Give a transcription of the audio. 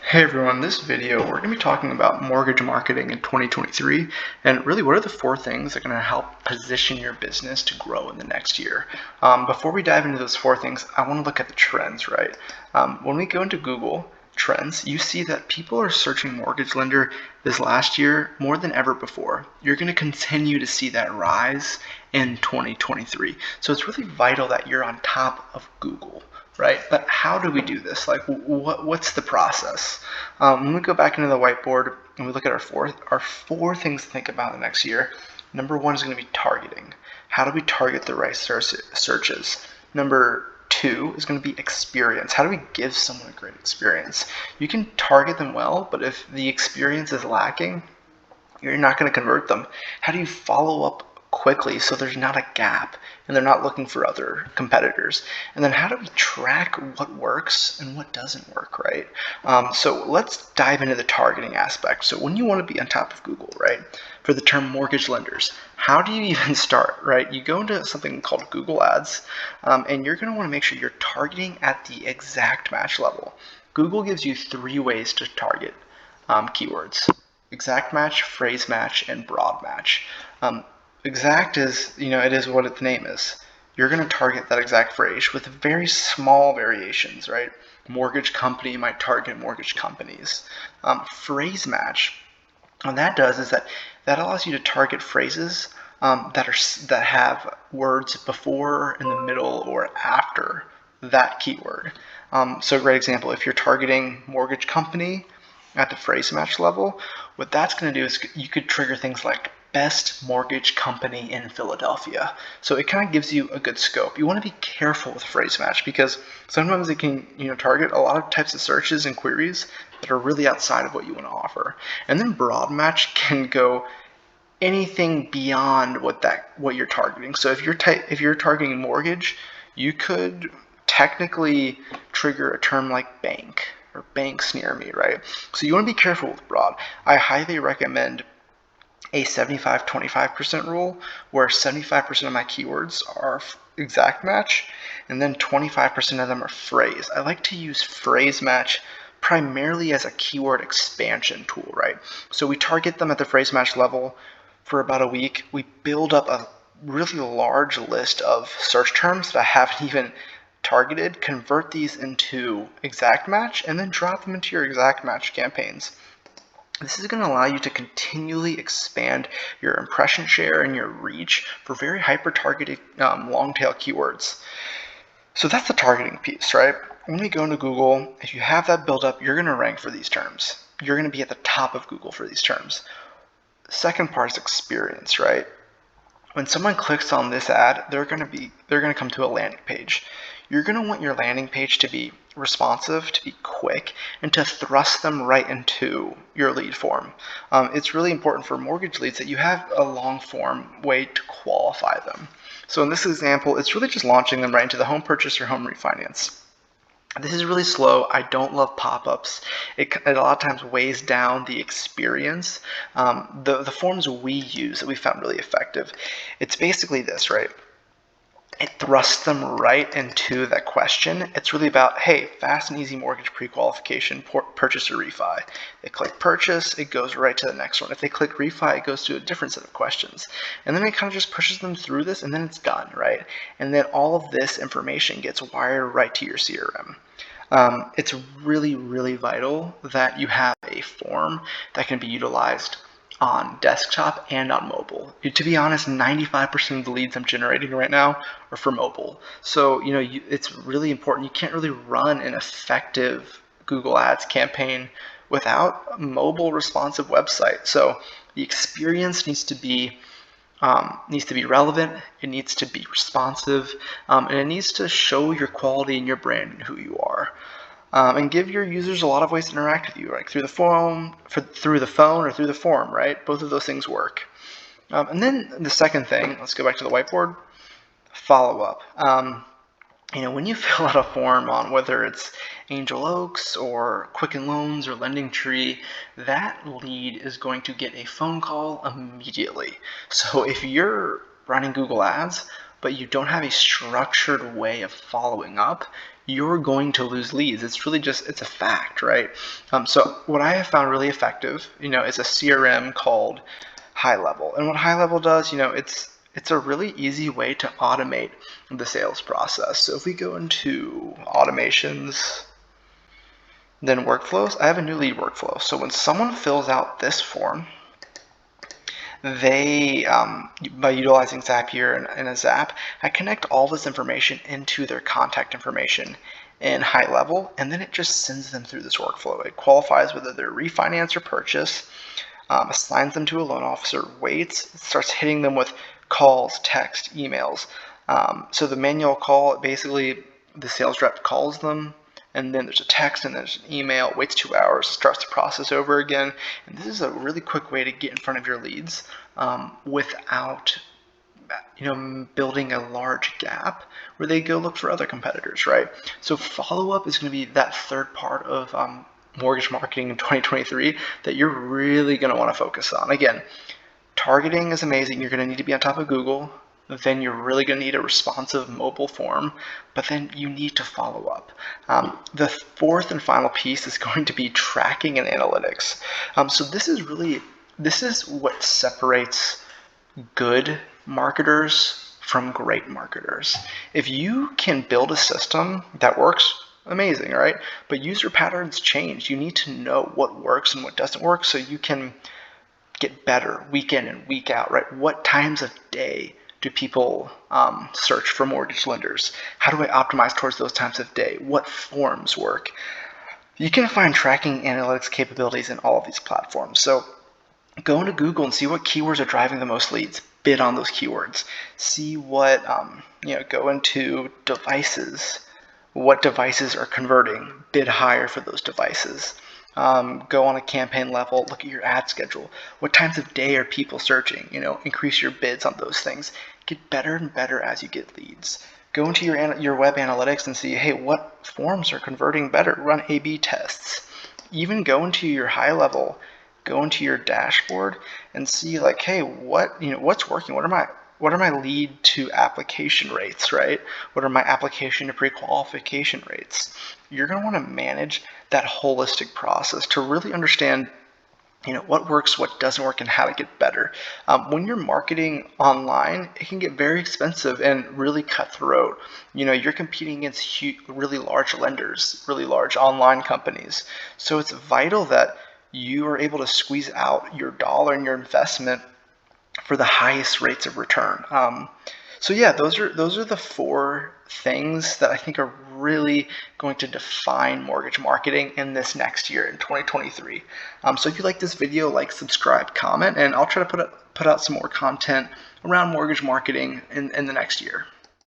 Hey everyone, in this video we're going to be talking about mortgage marketing in 2023 and really what are the four things that are going to help position your business to grow in the next year. Before we dive into those four things, I want to look at the trends, right? When we go into Google Trends, you see that people are searching mortgage lender this last year more than ever before. You're going to continue to see that rise in 2023. So it's really vital that you're on top of Google. Right, but how do we do this? Like, what's the process? When we go back into the whiteboard and we look at our four things to think about the next year. Number one is going to be targeting. How do we target the right searches? Number two is going to be experience. How do we give someone a great experience? You can target them well, but if the experience is lacking, you're not going to convert them. How do you follow up quickly so there's not a gap and they're not looking for other competitors? And then how do we track what works and what doesn't work, right? So let's dive into the targeting aspect. So when you want to be on top of Google, right, for the term mortgage lenders, how do you even start, right? You go into something called Google Ads, and you're going to want to make sure you're targeting at the exact match level. Google gives you three ways to target keywords: exact match, phrase match, and broad match. Exact is, it is what its name is. You're going to target that exact phrase with very small variations, right? Mortgage company might target mortgage companies. Phrase match, what that does is that allows you to target phrases that have words before, in the middle, or after that keyword. So a great example, if you're targeting mortgage company at the phrase match level, what that's going to do is you could trigger things like best mortgage company in Philadelphia. So it kind of gives you a good scope. You want to be careful with phrase match because sometimes it can, target a lot of types of searches and queries that are really outside of what you want to offer. And then broad match can go anything beyond what you're targeting. So if you're targeting mortgage, you could technically trigger a term like bank or banks near me, right? So you want to be careful with broad. I highly recommend a 75-25% rule where 75% of my keywords are exact match and then 25% of them are phrase. I like to use phrase match primarily as a keyword expansion tool, right? So we target them at the phrase match level for about a week. We build up a really large list of search terms that I haven't even targeted, convert these into exact match, and then drop them into your exact match campaigns. This is going to allow you to continually expand your impression share and your reach for very hyper-targeted long tail keywords. So that's the targeting piece, right? When we go into Google, if you have that built up, you're going to rank for these terms. You're going to be at the top of Google for these terms. The second part is experience, right? When someone clicks on this ad, they're going to come to a landing page. You're going to want your landing page to be responsive, to be quick, and to thrust them right into your lead form. It's really important for mortgage leads that you have a long form way to qualify them. So in this example, it's really just launching them right into the home purchase or home refinance. This is really slow. I don't love pop-ups. It a lot of times weighs down the experience. The forms we use that we found really effective, it's basically this, right? It thrusts them right into that question. It's really about, hey, fast and easy mortgage pre-qualification, purchase or refi. They click purchase, it goes right to the next one. If they click refi, it goes to a different set of questions. And then it kind of just pushes them through this and then it's done, right? And then all of this information gets wired right to your CRM. It's really, really vital that you have a form that can be utilized on desktop and on mobile. To be honest, 95% of the leads I'm generating right now are for mobile. So, it's really important. You can't really run an effective Google Ads campaign without a mobile responsive website. So the experience needs to be relevant, it needs to be responsive, and it needs to show your quality and your brand and who you are. And give your users a lot of ways to interact with you, like through the phone, or through the forum, right? Both of those things work. And then the second thing, let's go back to the whiteboard, follow up. When you fill out a form on whether it's Angel Oaks or Quicken Loans or Lending Tree, that lead is going to get a phone call immediately. So if you're running Google Ads, but you don't have a structured way of following up, you're going to lose leads. It's really just, it's a fact, right? So what I have found really effective, is a CRM called High Level. And what High Level does, it's a really easy way to automate the sales process. So if we go into automations, then workflows, I have a new lead workflow. So when someone fills out this form, they, by utilizing Zapier and a Zap, I connect all this information into their contact information in High Level, and then it just sends them through this workflow. It qualifies whether they're refinance or purchase, assigns them to a loan officer, waits, starts hitting them with calls, text, emails. So the manual call, basically the sales rep calls them, and then there's a text and there's an email, waits 2 hours, starts the process over again. And this is a really quick way to get in front of your leads without building a large gap where they go look for other competitors, right? So follow-up is going to be that third part of mortgage marketing in 2023 that you're really going to want to focus on. Again, targeting is amazing. You're going to need to be on top of Google. Then you're really going to need a responsive mobile form, but then you need to follow up. The fourth and final piece is going to be tracking and analytics. So this is what separates good marketers from great marketers. If you can build a system that works, amazing, right? But user patterns change. You need to know what works and what doesn't work so you can get better week in and week out, right? What times of day do people search for mortgage lenders? How do I optimize towards those times of day? What forms work? You can find tracking analytics capabilities in all of these platforms. So go into Google and see what keywords are driving the most leads. Bid on those keywords. See what, go into devices. What devices are converting? Bid higher for those devices. Go on a campaign level, look at your ad schedule. What times of day are people searching? Increase your bids on those things. Get better and better as you get leads. Go into your web analytics and see, hey, what forms are converting better? Run A/B tests. Even go into your high level, go into your dashboard and see like, hey, what's working? What are my lead to application rates, right? What are my application to pre-qualification rates? You're going to want to manage that holistic process to really understand what works, what doesn't work, and how to get better. When you're marketing online, it can get very expensive and really cutthroat. You're competing against really large lenders, really large online companies. So it's vital that you are able to squeeze out your dollar and your investment for the highest rates of return. So yeah, those are the four things that I think are really going to define mortgage marketing in this next year in 2023. So if you like this video, like, subscribe, comment, and I'll try to put out some more content around mortgage marketing in the next year.